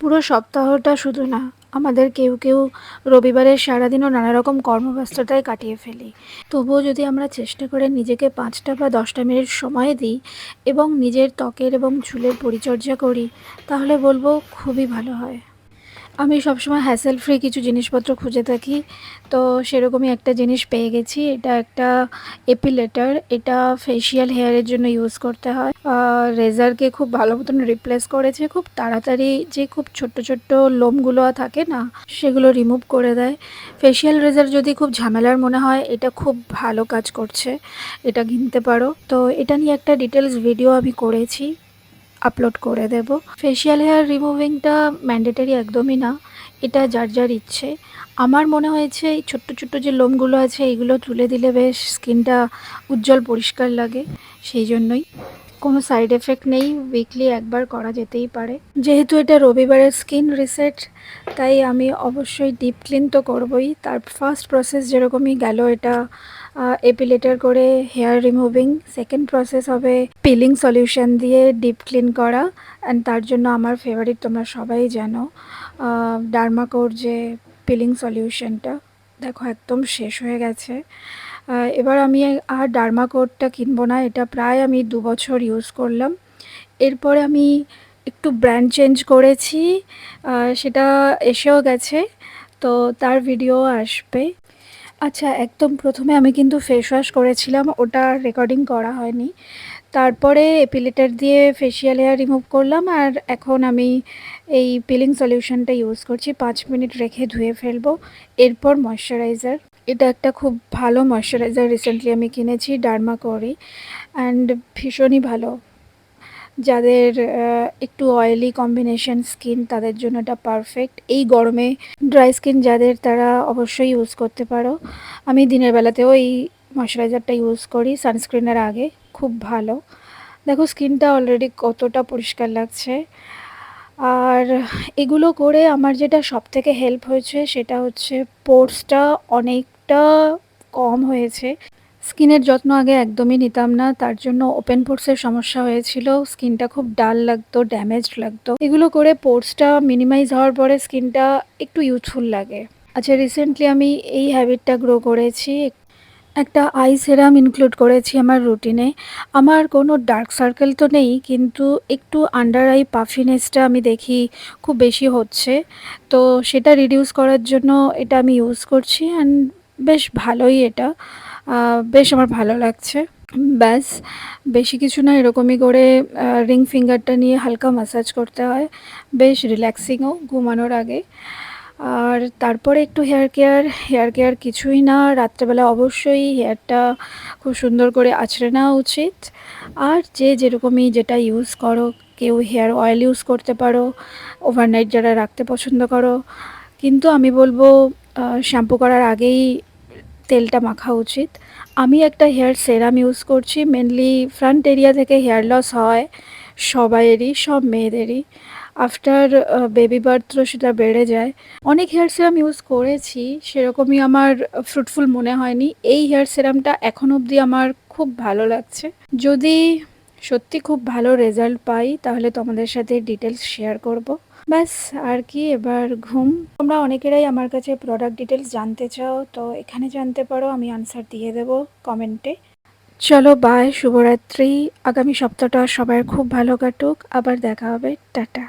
পুরো সপ্তাহটা শুধু না, আমাদের কেউ কেউ রবিবারের সারাদিনও নানা রকম কর্মব্যস্ততায় কাটিয়ে ফেলি। তবুও যদি আমরা চেষ্টা করে নিজেকে 5টা বা 10টা মিনিট সময় দিই এবং নিজের ত্বকের এবং চুলের পরিচর্যা করি, তাহলে বলবো খুবই ভালো হয়। আমি সবসময় হ্যাসেল ফ্রি কিছু জিনিসপত্র খুঁজে থাকি। তো সেরকমই একটা জিনিস পেয়ে গেছি। এটা একটা এপিলেটার। এটা ফেসিয়াল হেয়ারের জন্য ইউজ করতে হয়। রেজারকে খুব ভালো মতন রিপ্লেস করেছে। খুব তাড়াতাড়ি যে খুব ছোট্ট ছোট্ট লোমগুলো থাকে না, সেগুলো রিমুভ করে দেয়। ফেসিয়াল রেজার যদি খুব ঝামেলার মনে হয়, এটা খুব ভালো কাজ করছে। এটা কিনতে পারো। তো এটা নিয়ে একটা ডিটেলস ভিডিও আমি করেছি, আপলোড করে দেব। ফেসিয়াল হেয়ার রিমুভিংটা ম্যান্ডেটারি একদমই না, এটা যার যার ইচ্ছে। আমার মনে হয়েছে এই ছোট্ট ছোট্ট যে লোমগুলো আছে এইগুলো তুলে দিলে বেশ স্কিনটা উজ্জ্বল পরিষ্কার লাগে, সেই জন্যই। কোনো সাইড এফেক্ট নেই, উইকলি একবার করা যেতেই পারে। যেহেতু এটা রবিবারের স্কিন রিসেট, তাই আমি অবশ্যই ডিপ ক্লিন তো করবই। তার ফার্স্ট প্রসেস যেরকমই গেল, এটা এপিলেটার করে হেয়ার রিমুভিং। সেকেন্ড প্রসেস হবে পিলিং সলিউশন দিয়ে ডিপ ক্লিন করা। অ্যান্ড তার জন্য আমার ফেভারিট, তোমরা সবাই জানো, ডার্মাকোর যে পিলিং সলিউশনটা, দেখো একদম শেষ হয়ে গেছে। এবার আমি আর ডার্মাকোরটা কিনবো না, এটা প্রায় আমি 2 বছর ইউজ করলাম। এরপরে আমি একটু ব্র্যান্ড চেঞ্জ করেছি, সেটা এসেও গেছে, তো তার ভিডিও আসবে। আচ্ছা, একদম প্রথমে আমি কিন্তু ফেস ওয়াশ করেছিলাম, ওটা রেকর্ডিং করা হয়নি। তারপরে এপিলেটার দিয়ে ফেসিয়াল হেয়ার রিমুভ করলাম, আর এখন আমি এই পিলিং সলিউশনটা ইউজ করছি। 5 মিনিট রেখে ধুয়ে ফেলবো। এরপর ময়শ্চারাইজার। এটা একটা খুব ভালো ময়শ্চারাইজার, রিসেন্টলি আমি কিনেছি, ডার্মাকোরই। অ্যান্ড ভীষণই ভালো। যাদের একটু অয়েলি কম্বিনেশন স্কিন, তাদের জন্য এটা পারফেক্ট। এই গরমে ড্রাই স্কিন যাদের, তারা অবশ্যই ইউজ করতে পারো। আমি দিনের বেলাতেও এই ময়শ্চারাইজারটা ইউজ করি সানস্ক্রিনের আগে। খুব ভালো। দেখো স্কিনটা অলরেডি কতটা পরিষ্কার লাগছে। আর এগুলো করে আমার যেটা সবথেকে হেল্প হয়েছে সেটা হচ্ছে পোরসটা অনেকটা কম হয়েছে। স্কিনের যত্ন আগে একদমই নিতাম না, তার জন্য ওপেন পোরসের সমস্যা হয়েছিল। স্কিনটা খুব ডাল লাগতো, ড্যামেজড লাগতো। এগুলো করে পোরসটা মিনিমাইজ হওয়ার পরে স্কিনটা একটু ইউথফুল লাগে। আচ্ছা, রিসেন্টলি আমি এই হ্যাবিটটা গ্রো করেছি। একটা আই সেরাম ইনক্লুড করেছি আমার রুটিনে। আমার কোনো ডার্ক সার্কেল তো নেই, কিন্তু একটু আন্ডার আই পাফিনেসটা আমি দেখি খুব বেশি হচ্ছে। তো সেটা রিডিউস করার জন্য এটা আমি ইউজ করছি। অ্যান্ড বেশ ভালোই এটা, বেশ আমার ভালো লাগছে। ব্যাস, বেশি কিছু না, এরকমই করে রিং ফিঙ্গারটা নিয়ে হালকা ম্যাসাজ করতে হয়। বেশ রিল্যাক্সিংও ঘুমানোর আগে। আর তারপরে একটু হেয়ার কেয়ার কিছুই না, রাত্রেবেলা অবশ্যই হেয়ারটা খুব সুন্দর করে আঁচড়ে নেওয়া উচিত। আর যে যেরকমই যেটা ইউজ করো, কেউ হেয়ার অয়েল ইউজ করতে পারো, ওভারনাইট যারা রাখতে পছন্দ করো। কিন্তু আমি বলবো শ্যাম্পু করার আগেই তেলটা মাখা উচিত। আমি একটা হেয়ার সেরাম ইউজ করছি, মেনলি ফ্রন্ট এরিয়া থেকে হেয়ার লস হয় সবাইয়েরই, সব মেয়েদেরই। আফটার বেবি বার্থ সেটা বেড়ে যায়। অনেক হেয়ার সেরাম ইউজ করেছি, সেরকমই আমার ফ্রুটফুল মনে হয়নি। এই হেয়ার সেরামটা এখন অবধি আমার খুব ভালো লাগছে। যদি সত্যি খুব ভালো রেজাল্ট পাই, তাহলে তোমাদের সাথে ডিটেলস শেয়ার করব। ব্যাস, আর কি, এবার ঘুম। তোমরা অনেকেরাই আমার কাছে প্রোডাক্ট ডিটেলস জানতে চাও, তো এখানে জানতে পারো, আমি আনসার দিয়ে দেবো কমেন্টে। চলো বাই, শুভরাত্রি। আগামী সপ্তাহটা সবার খুব ভালো কাটুক। আবার দেখা হবে। টাটা।